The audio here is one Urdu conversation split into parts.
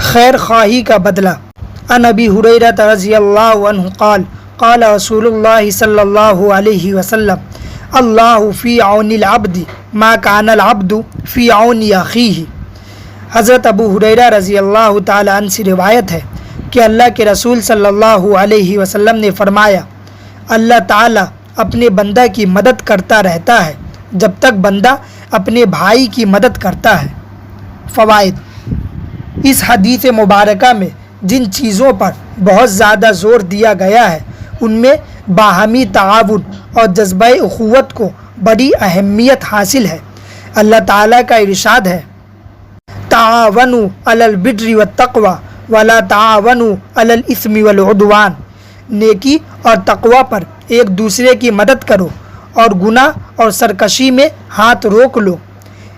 خیر خواہی کا بدلہ۔ عن ابی ہریرہ رضی اللہ عنہ قال قال رسول اللہ صلی اللہ علیہ وسلم اللہ فی عون العبد ما کان العبد فی عون اخیہ۔ حضرت ابو ہریرہ رضی اللہ تعالی عنہ سے روایت ہے کہ اللہ کے رسول صلی اللہ علیہ وسلم نے فرمایا، اللہ تعالیٰ اپنے بندہ کی مدد کرتا رہتا ہے جب تک بندہ اپنے بھائی کی مدد کرتا ہے۔ فوائد: اس حدیث مبارکہ میں جن چیزوں پر بہت زیادہ زور دیا گیا ہے ان میں باہمی تعاون اور جذبہ اخوت کو بڑی اہمیت حاصل ہے۔ اللہ تعالیٰ کا ارشاد ہے، تعاونوا علی البر والتقوی ولا تعاونوا علی الاثم والعدوان۔ نیکی اور تقوی پر ایک دوسرے کی مدد کرو اور گناہ اور سرکشی میں ہاتھ روک لو۔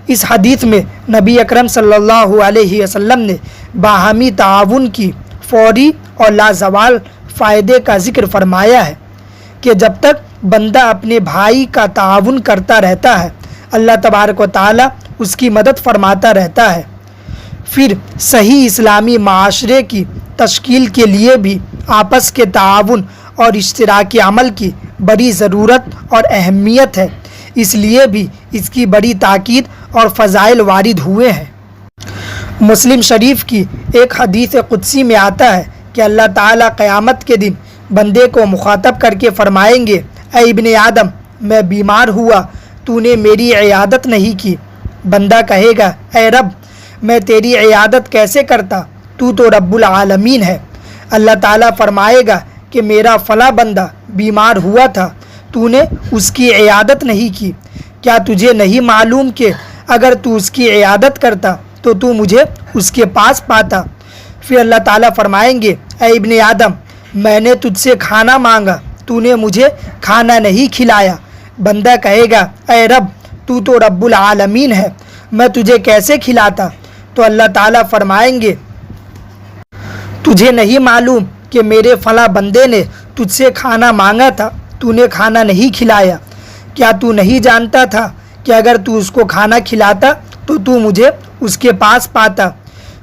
اس حدیث میں نبی اکرم صلی اللہ علیہ وسلم نے باہمی تعاون کی فوری اور لازوال فائدے کا ذکر فرمایا ہے کہ جب تک بندہ اپنے بھائی کا تعاون کرتا رہتا ہے اللہ تبارک و تعالیٰ اس کی مدد فرماتا رہتا ہے۔ پھر صحیح اسلامی معاشرے کی تشکیل کے لیے بھی آپس کے تعاون اور اشتراک عمل کی بڑی ضرورت اور اہمیت ہے، اس لیے بھی اس کی بڑی تاکید اور فضائل وارد ہوئے ہیں۔ مسلم شریف کی ایک حدیث قدسی میں آتا ہے کہ اللہ تعالیٰ قیامت کے دن بندے کو مخاطب کر کے فرمائیں گے، اے ابن آدم، میں بیمار ہوا، تو نے میری عیادت نہیں کی۔ بندہ کہے گا، اے رب، میں تیری عیادت کیسے کرتا، تو رب العالمین ہے۔ اللہ تعالیٰ فرمائے گا کہ میرا فلاں بندہ بیمار ہوا تھا، تو نے اس کی عیادت نہیں کی، کیا تجھے نہیں معلوم کہ اگر تو اس کی عیادت کرتا تو تو مجھے اس کے پاس پاتا؟ پھر اللہ تعالیٰ فرمائیں گے، اے ابن آدم، میں نے تجھ سے کھانا مانگا، تو نے مجھے کھانا نہیں کھلایا۔ بندہ کہے گا، اے رب، تو رب العالمین ہے، میں تجھے کیسے کھلاتا؟ تو اللہ تعالیٰ فرمائیں گے، تجھے نہیں معلوم کہ میرے فلاں بندے نے تجھ سے کھانا مانگا تھا، تو نے کھانا نہیں کھلایا؟ کیا تو نہیں جانتا تھا کہ اگر تو اس کو کھانا کھلاتا تو تو مجھے اس کے پاس پاتا؟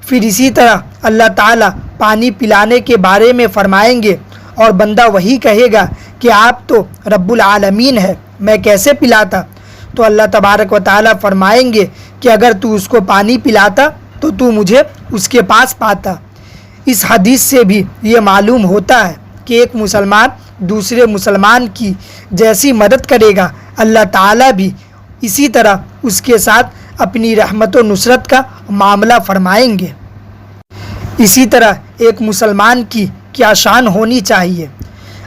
پھر اسی طرح اللہ تعالیٰ پانی پلانے کے بارے میں فرمائیں گے اور بندہ وہی کہے گا کہ آپ تو رب العالمین ہے، میں کیسے پلاتا؟ تو اللہ تبارک و تعالیٰ فرمائیں گے کہ اگر تو اس کو پانی پلاتا تو تو مجھے اس کے پاس پاتا۔ اس حدیث سے بھی یہ معلوم ہوتا ہے کہ ایک مسلمان دوسرے مسلمان کی جیسی مدد کرے گا اللہ تعالیٰ بھی اسی طرح اس کے ساتھ اپنی رحمت و نصرت کا معاملہ فرمائیں گے۔ اسی طرح ایک مسلمان کی کیا شان ہونی چاہیے۔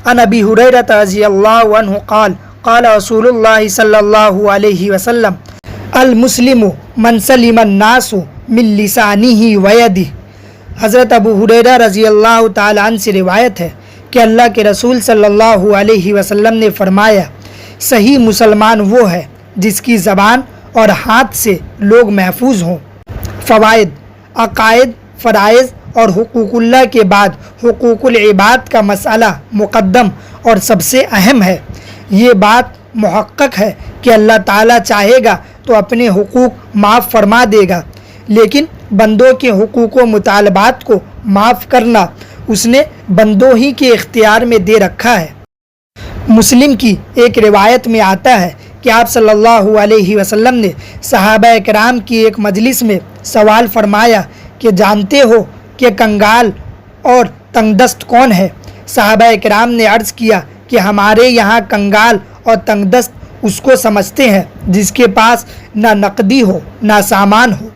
عن ابی ہریرہ رضی اللہ عنہ قال قال رسول اللہ صلی اللہ علیہ وسلم المسلم من سلم الناس من لسانہ ویدہ۔ حضرت ابو ہریرہ رضی اللہ تعالی عنہ سے روایت ہے کہ اللہ کے رسول صلی اللہ علیہ وسلم نے فرمایا، صحیح مسلمان وہ ہے جس کی زبان اور ہاتھ سے لوگ محفوظ ہوں۔ فوائد: عقائد، فرائض اور حقوق اللہ کے بعد حقوق العباد کا مسئلہ مقدم اور سب سے اہم ہے۔ یہ بات محقق ہے کہ اللہ تعالیٰ چاہے گا تو اپنے حقوق معاف فرما دے گا، لیکن بندوں کے حقوق و مطالبات کو معاف کرنا اس نے بندوں ہی کے اختیار میں دے رکھا ہے۔ مسلم کی ایک روایت میں آتا ہے کہ آپ صلی اللہ علیہ وسلم نے صحابہ کرام کی ایک مجلس میں سوال فرمایا کہ جانتے ہو کہ کنگال اور تنگ دست کون ہے؟ صحابہ کرام نے عرض کیا کہ ہمارے یہاں کنگال اور تنگ دست اس کو سمجھتے ہیں جس کے پاس نہ نقدی ہو نہ سامان ہو۔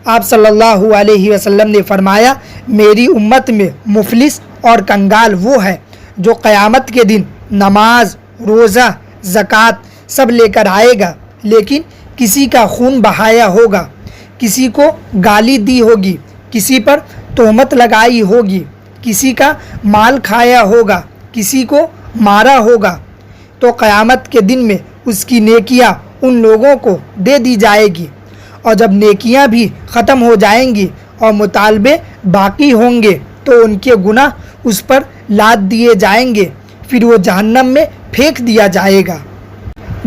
آپ صلی اللہ علیہ وسلم نے فرمایا، میری امت میں مفلس اور کنگال وہ ہے جو قیامت کے دن نماز، روزہ، زکوٰۃ سب لے کر آئے گا، لیکن کسی کا خون بہایا ہوگا، کسی کو گالی دی ہوگی، کسی پر تہمت لگائی ہوگی، کسی کا مال کھایا ہوگا، کسی کو مارا ہوگا، تو قیامت کے دن میں اس کی نیکیاں ان لوگوں کو دے دی جائے گی، اور جب نیکیاں بھی ختم ہو جائیں گی اور مطالبے باقی ہوں گے تو ان کے گناہ اس پر لاد دیے جائیں گے، پھر وہ جہنم میں پھینک دیا جائے گا۔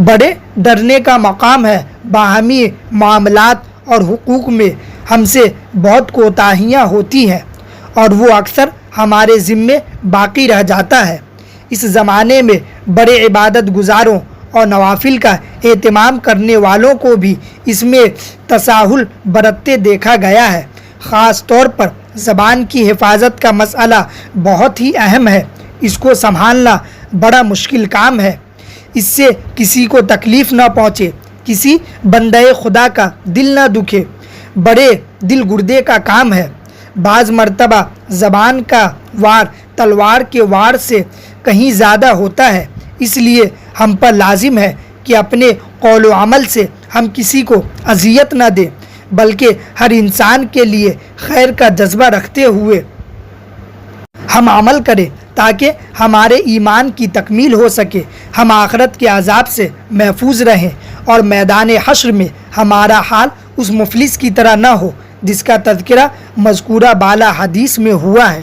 بڑے ڈرنے کا مقام ہے باہمی معاملات اور حقوق میں ہم سے بہت کوتاہیاں ہوتی ہیں اور وہ اکثر ہمارے ذمے باقی رہ جاتا ہے۔ اس زمانے میں بڑے عبادت گزاروں اور نوافل کا اہتمام کرنے والوں کو بھی اس میں تساہل برتتے دیکھا گیا ہے۔ خاص طور پر زبان کی حفاظت کا مسئلہ بہت ہی اہم ہے۔ اس کو سنبھالنا بڑا مشکل کام ہے۔ اس سے کسی کو تکلیف نہ پہنچے، کسی بندے خدا کا دل نہ دکھے، بڑے دل گردے کا کام ہے۔ بعض مرتبہ زبان کا وار تلوار کے وار سے کہیں زیادہ ہوتا ہے، اس لیے ہم پر لازم ہے کہ اپنے قول و عمل سے ہم کسی کو اذیت نہ دیں، بلکہ ہر انسان کے لیے خیر کا جذبہ رکھتے ہوئے ہم عمل کریں تاکہ ہمارے ایمان کی تکمیل ہو سکے، ہم آخرت کے عذاب سے محفوظ رہیں اور میدان حشر میں ہمارا حال اس مفلس کی طرح نہ ہو جس کا تذکرہ مذکورہ بالا حدیث میں ہوا ہے۔